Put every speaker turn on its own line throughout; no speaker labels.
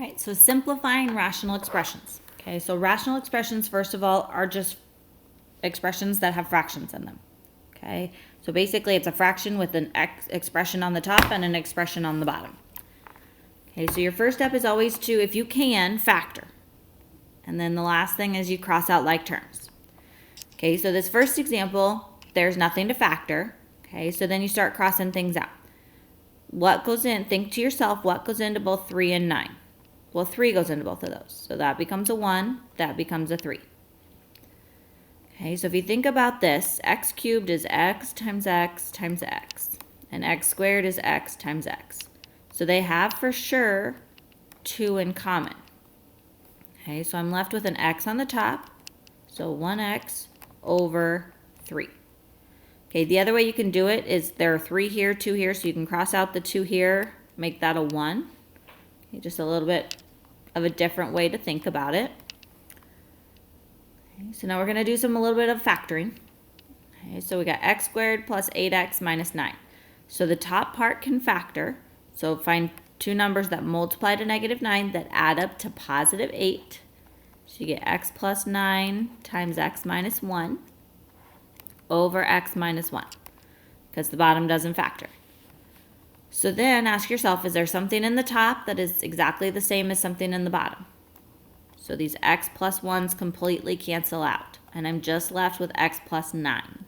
All right, so simplifying rational expressions. Okay, so rational expressions, first of all, are just expressions that have fractions in them. Okay, so basically it's a fraction with an expression on the top and an expression on the bottom. Okay, so your first step is always to, if you can, factor. And then the last thing is you cross out like terms. Okay, so this first example, there's nothing to factor. Okay, so then you start crossing things out. What goes in, think to yourself, what goes into both 3 and 9? Well, 3 goes into both of those. So that becomes a 1, that becomes a 3. Okay, so if you think about this, x cubed is x times x times x. And x squared is x times x. So they have for sure 2 in common. Okay, so I'm left with an x on the top. So 1x over 3. Okay, the other way you can do it is there are 3 here, 2 here, so you can cross out the 2 here, make that a 1. Okay, just a little bit of a different way to think about it. Okay, so now we're going to do a little bit of factoring. Okay, so we got x squared plus 8x minus 9. So the top part can factor. So find two numbers that multiply to negative 9 that add up to positive 8. So you get x plus 9 times x minus 1 over x minus 1, because the bottom doesn't factor. So then ask yourself, is there something in the top that is exactly the same as something in the bottom? So these x plus 1s completely cancel out, and I'm just left with x plus 9.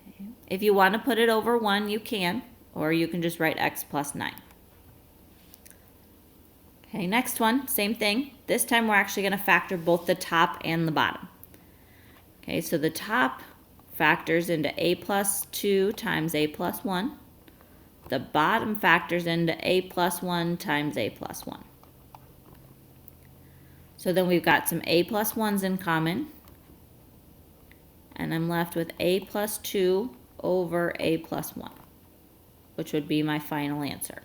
Okay. If you want to put it over 1, you can, or you can just write x plus 9. Okay, next one, same thing. This time we're actually going to factor both the top and the bottom. Okay, so the top factors into a plus 2 times a plus 1. The bottom factors into a plus 1 times a plus 1. So then we've got some a plus 1s in common. And I'm left with a plus 2 over a plus 1, which would be my final answer.